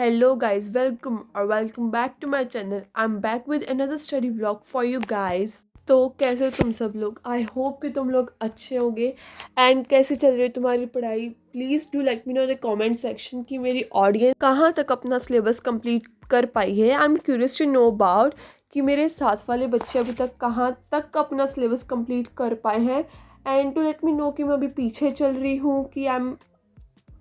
Hello guys, welcome back to my channel. I'm back with another study vlog for you guys. तो कैसे हो तुम सब लोग? आई होप कि तुम लोग अच्छे होगे एंड कैसे चल रही है तुम्हारी पढ़ाई. Please do let me no in the comment section कि मेरी ऑडियंस कहाँ तक अपना सिलेबस कंप्लीट कर पाई है. I am curious to know about कि मेरे साथ वाले बच्चे अभी तक कहाँ तक अपना सिलेबस कंप्लीट कर पाए हैं and to let me know कि मैं अभी पीछे चल रही हूँ कि I am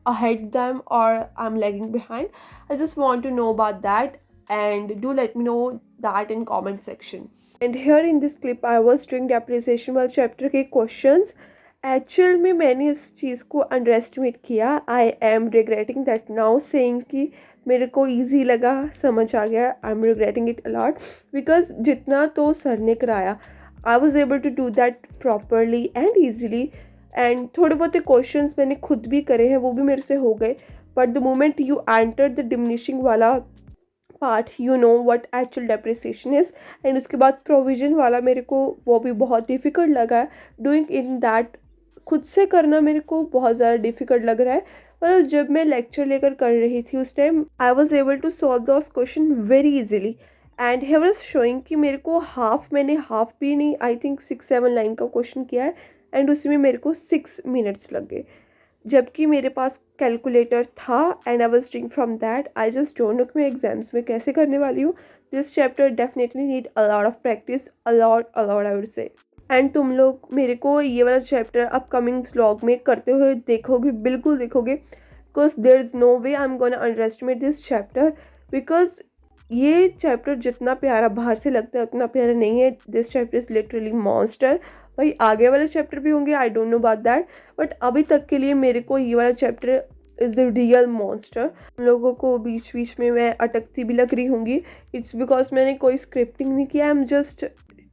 ahead them or I'm lagging behind. I just want to know about that and do let me know that in comment section. And here in this clip I was doing depreciation वाले chapter के questions. Actual में मैंने उस चीज़ को underestimate किया. I am regretting that now saying कि मेरे को easy लगा, समझ आ गया. I'm regretting it a lot because जितना तो सर ने कराया I was able to do that properly and easily. And थोड़े बहुत क्वेश्चंस मैंने खुद भी करे हैं, वो भी मेरे से हो गए. But the moment you enter the diminishing वाला part you know what actual depreciation is. And उसके बाद प्रोविजन वाला मेरे को वो भी बहुत डिफ़िकल्ट लगा है. डूइंग इन दैट खुद से करना मेरे को बहुत ज़्यादा डिफ़िकल्ट लग रहा है. मतलब जब मैं लेक्चर लेकर कर रही थी उस time I was able to solve those question very easily. And he was showing कि मेरे को मैंने हाफ भी नहीं, आई थिंक 6-7 लाइन का क्वेश्चन किया है एंड उसमें मेरे को 6 मिनट्स लग गए, जबकि मेरे पास कैलकुलेटर था and I was doing from that. I just don't know कि मैं एग्जाम्स में कैसे करने वाली हूँ. This chapter definitely need a lot of practice, a lot I would say. And तुम लोग मेरे को ये वाला चैप्टर अपकमिंग व्लॉग में करते हुए देखोगे, बिल्कुल देखोगे, because there is no way I am gonna underestimate this chapter. Because ये चैप्टर जितना प्यारा बाहर से लगता है उतना प्यारा नहीं है. This chapter is literally monster. भाई आगे वाले चैप्टर भी होंगे, I don't know about that, but अभी तक के लिए मेरे को ये वाला chapter is the real monster. हम लोगों को बीच बीच में मैं अटकती भी लग रही होंगी. इट्स बिकॉज मैंने कोई स्क्रिप्टिंग नहीं किया. I am just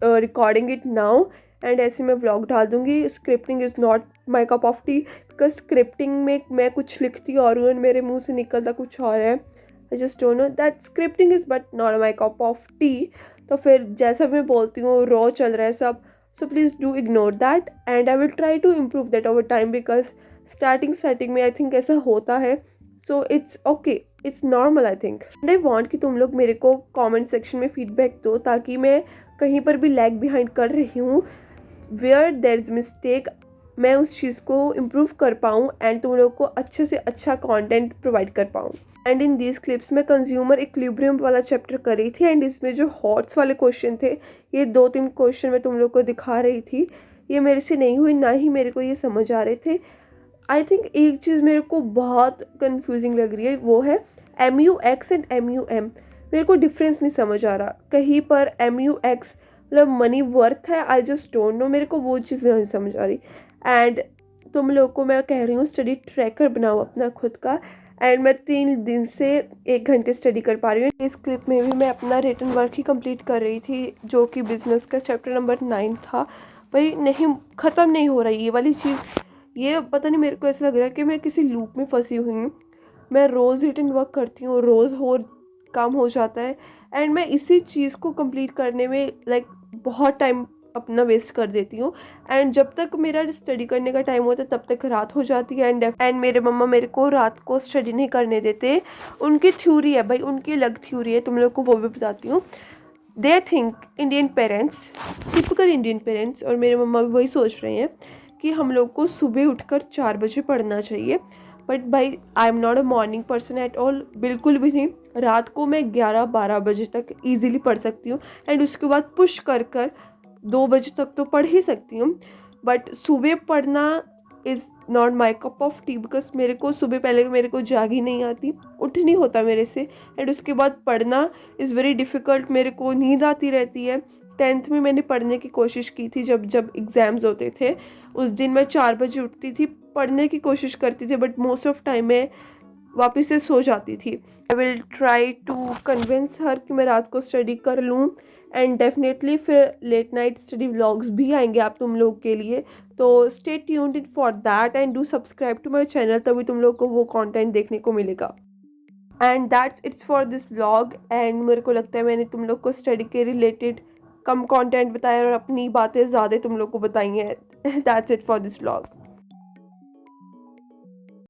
recording it now and ऐसे मैं व्लॉग डाल दूँगी. Scripting is not my cup of T, because scripting में मैं कुछ लिखती और हूँ, मेरे मुँह से निकलता कुछ और है. I just don't know that scripting is but not my cup of T. तो फिर जैसा मैं बोलती हूँ रॉ चल रहा है सब. So please do ignore that and I will try to improve that over time because starting में I think ऐसा होता है. So it's okay, it's normal I think. And I want कि तुम लोग मेरे को comment section में feedback दो ताकि मैं कहीं पर भी lag behind कर रही हूँ, where there is mistake मैं उस चीज़ को improve कर पाऊँ एंड तुम लोग को अच्छे से अच्छा content provide कर पाऊँ. एंड इन दीज क्लिप्स में कंज्यूमर इक्विलिब्रियम वाला चैप्टर कर रही थी एंड इसमें जो हॉट्स वाले क्वेश्चन थे, ये 2-3 क्वेश्चन मैं तुम लोग को दिखा रही थी, ये मेरे से नहीं हुई, ना ही मेरे को ये समझ आ रहे थे. आई थिंक एक चीज़ मेरे को बहुत कंफ्यूजिंग लग रही है, वो है MUX एंड MUM. मेरे को डिफरेंस नहीं समझ आ रहा. कहीं पर MUX मतलब मनी वर्थ है, आई जस्ट डोंट नो, मेरे को वो चीज़ नहीं समझ आ रही. एंड तुम लोग को मैं कह रही हूँ स्टडी ट्रैकर बनाओ अपना खुद का. एंड मैं 3 दिन से 1 घंटे स्टडी कर पा रही हूँ. इस क्लिप में भी मैं अपना रिटन वर्क ही कंप्लीट कर रही थी जो कि बिजनेस का चैप्टर नंबर 9 था. भाई नहीं, ख़त्म नहीं हो रही ये वाली चीज़. ये पता नहीं, मेरे को ऐसा लग रहा है कि मैं किसी लूप में फंसी हुई हूँ. मैं रोज़ रिटन वर्क करती हूँ, रोज़ और काम हो जाता है एंड मैं इसी चीज़ को कंप्लीट करने में बहुत टाइम अपना वेस्ट कर देती हूँ. एंड जब तक मेरा स्टडी करने का टाइम होता है तब तक रात हो जाती है. एंड मेरे मम्मा मेरे को रात को स्टडी नहीं करने देते. उनकी थ्योरी है भाई, उनकी अलग थ्योरी है, तुम लोग को वो भी बताती हूँ. They think Indian parents, typical Indian parents, और मेरे मम्मा भी वही सोच रहे हैं कि हम लोग को सुबह उठकर 4 बजे पढ़ना चाहिए. बट भाई I am not a morning person at all, बिल्कुल भी नहीं. रात को मैं 11-12 बजे तक ईजिली पढ़ सकती हूँ एंड उसके बाद पुश कर 2 बजे तक तो पढ़ ही सकती हूँ. बट सुबह पढ़ना is not my cup of T, because मेरे को सुबह पहले मेरे को जागी नहीं आती, उठ नहीं होता मेरे से. एंड उसके बाद पढ़ना इज़ वेरी डिफ़िकल्ट, मेरे को नींद आती रहती है. 10th में मैंने पढ़ने की कोशिश की थी, जब एग्ज़ाम्स होते थे उस दिन मैं 4 बजे उठती थी, पढ़ने की कोशिश करती थी, बट मोस्ट ऑफ टाइम मैं वापस से सो जाती थी. I will try to convince her कि मैं रात को स्टडी कर लूँ एंड डेफिनेटली फिर लेट नाइट स्टडी व्लॉग्स भी आएंगे आप तुम लोग के लिए. तो stay tuned in for that and do subscribe to my channel, तभी तुम लोग को वो कंटेंट देखने को मिलेगा. And that's it's for this vlog. And मेरे को लगता है मैंने तुम लोग को स्टडी के रिलेटेड कम कंटेंट बताया और अपनी बातें ज़्यादा तुम लोग को बताई हैं. That's it for this vlog.